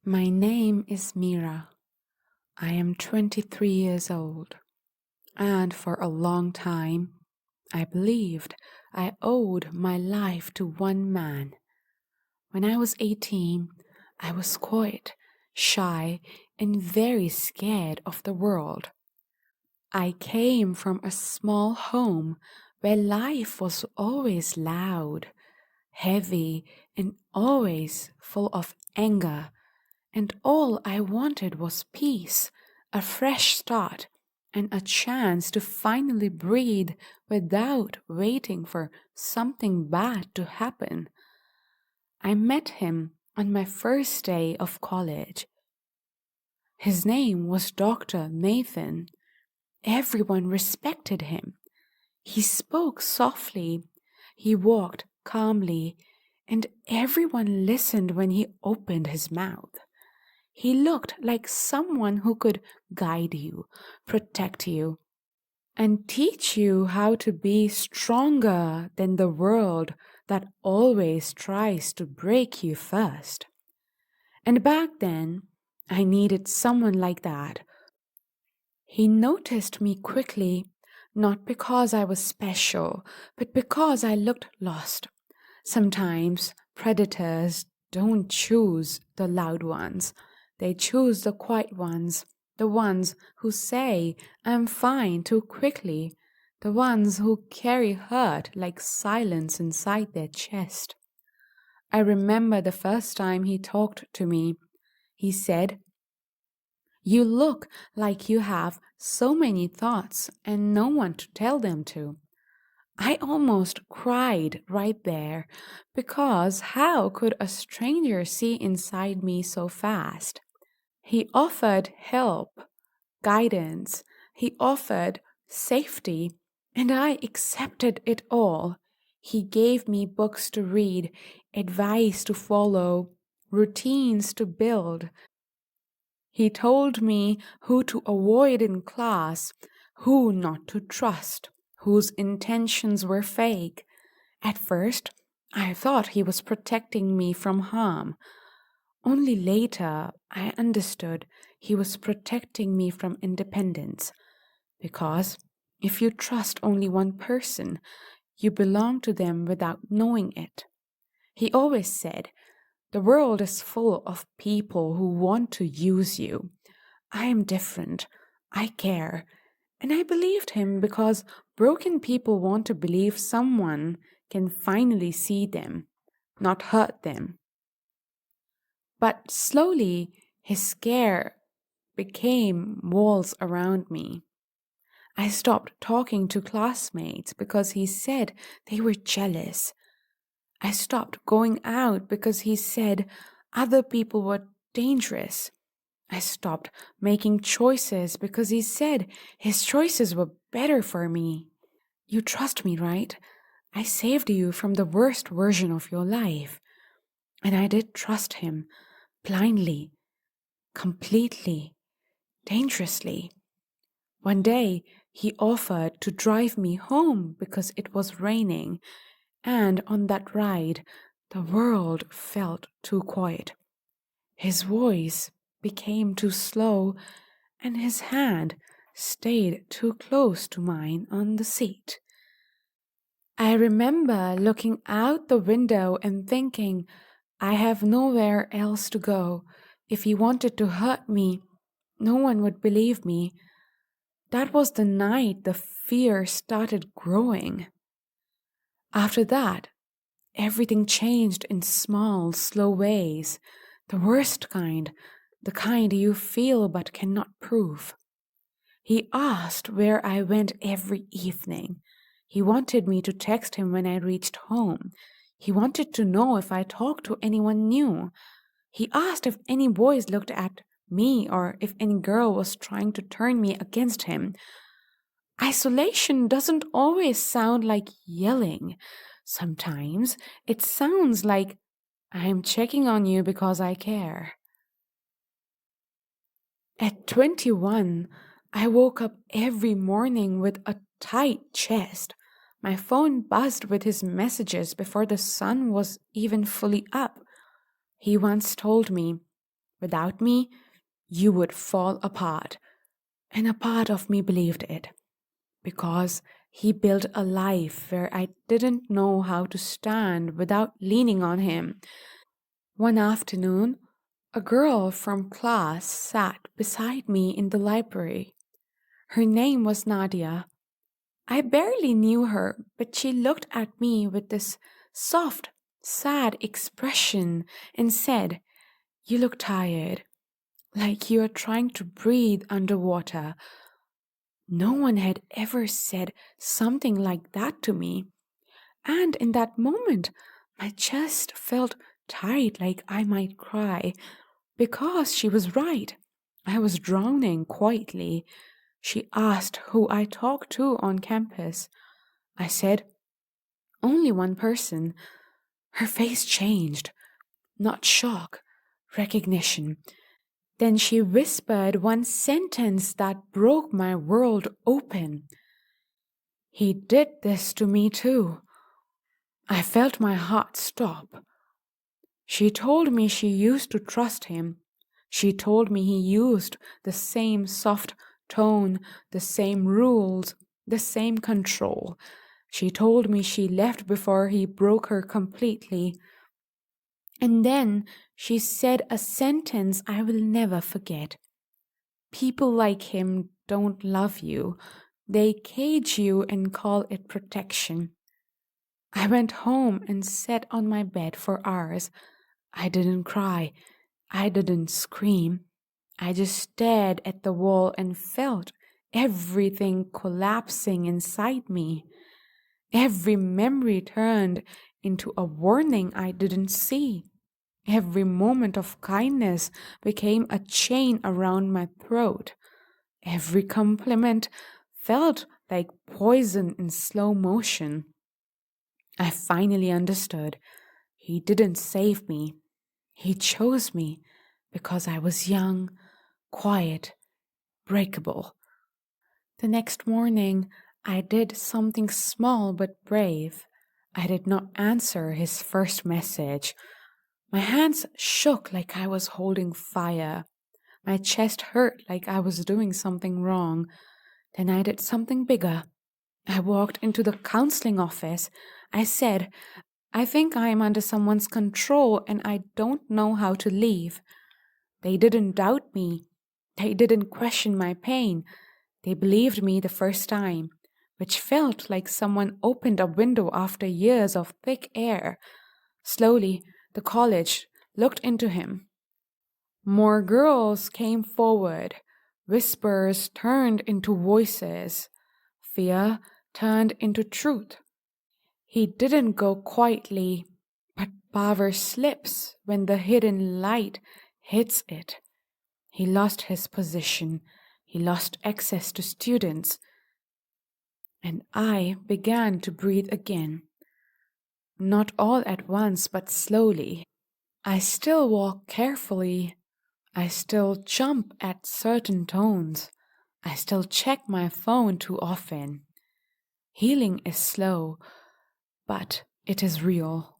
My name is Mira. I am 23 years old, and for a long time I believed I owed my life to one man. When I was 18, I was quiet, shy, and very scared of the world. I came from a small home where life was always loud, heavy, and always full of anger. And all I wanted was peace, a fresh start, and a chance to finally breathe without waiting for something bad to happen. I met him on my first day of college. His name was Dr. Nathan. Everyone respected him. He spoke softly, he walked calmly, and everyone listened when he opened his mouth. He looked like someone who could guide you, protect you, and teach you how to be stronger than the world that always tries to break you first. And back then, I needed someone like that. He noticed me quickly, not because I was special, but because I looked lost. Sometimes predators don't choose the loud ones. They choose the quiet ones, the ones who say, I'm fine too quickly, the ones who carry hurt like silence inside their chest. I remember the first time he talked to me. He said, You look like you have so many thoughts and no one to tell them to. I almost cried right there because how could a stranger see inside me so fast? He offered help, guidance, he offered safety, and I accepted it all. He gave me books to read, advice to follow, routines to build. He told me who to avoid in class, who not to trust, whose intentions were fake. At first, I thought he was protecting me from harm. Only later, I understood he was protecting me from independence. Because if you trust only one person, you belong to them without knowing it. He always said, The world is full of people who want to use you. I am different. I care. And I believed him because broken people want to believe someone can finally see them, not hurt them. But slowly, his scare became walls around me. I stopped talking to classmates because he said they were jealous. I stopped going out because he said other people were dangerous. I stopped making choices because he said his choices were better for me. You trust me, right? I saved you from the worst version of your life. And I did trust him blindly, completely, dangerously. One day, he offered to drive me home because it was raining, and on that ride, the world felt too quiet. His voice became too slow, and his hand stayed too close to mine on the seat. I remember looking out the window and thinking, I have nowhere else to go. If he wanted to hurt me, no one would believe me. That was the night the fear started growing. After that, everything changed in small, slow ways. The worst kind, the kind you feel but cannot prove. He asked where I went every evening. He wanted me to text him when I reached home. He wanted to know if I talked to anyone new. He asked if any boys looked at me or if any girl was trying to turn me against him. Isolation doesn't always sound like yelling. Sometimes it sounds like I am checking on you because I care. At 21, I woke up every morning with a tight chest. My phone buzzed with his messages before the sun was even fully up. He once told me, Without me, you would fall apart. And a part of me believed it, because he built a life where I didn't know how to stand without leaning on him. One afternoon, a girl from class sat beside me in the library. Her name was Nadia. I barely knew her, but she looked at me with this soft, sad expression and said, "You look tired, like you are trying to breathe underwater." No one had ever said something like that to me. And in that moment, my chest felt tight, like I might cry, because she was right. I was drowning quietly. She asked who I talked to on campus. I said, "Only one person." Her face changed, not shock, recognition. Then she whispered one sentence that broke my world open. "He did this to me too." I felt my heart stop. She told me she used to trust him. She told me he used the same soft tone, the same rules, the same control. She told me she left before he broke her completely. And then she said a sentence I will never forget. "People like him don't love you. They cage you and call it protection." I went home and sat on my bed for hours. I didn't cry. I didn't scream. I just stared at the wall and felt everything collapsing inside me. Every memory turned into a warning I didn't see. Every moment of kindness became a chain around my throat. Every compliment felt like poison in slow motion. I finally understood. He didn't save me. He chose me because I was young, quiet, breakable. The next morning, I did something small but brave. I did not answer his first message. My hands shook like I was holding fire. My chest hurt like I was doing something wrong. Then I did something bigger. I walked into the counseling office. I said, "I think I am under someone's control and I don't know how to leave." They didn't doubt me. They didn't question my pain. They believed me the first time, which felt like someone opened a window after years of thick air. Slowly, the college looked into him. More girls came forward. Whispers turned into voices. Fear turned into truth. He didn't go quietly, but power slips when the hidden light hits it. He lost his position. He lost access to students. And I began to breathe again. Not all at once, but slowly. I still walk carefully. I still jump at certain tones. I still check my phone too often. Healing is slow, but it is real.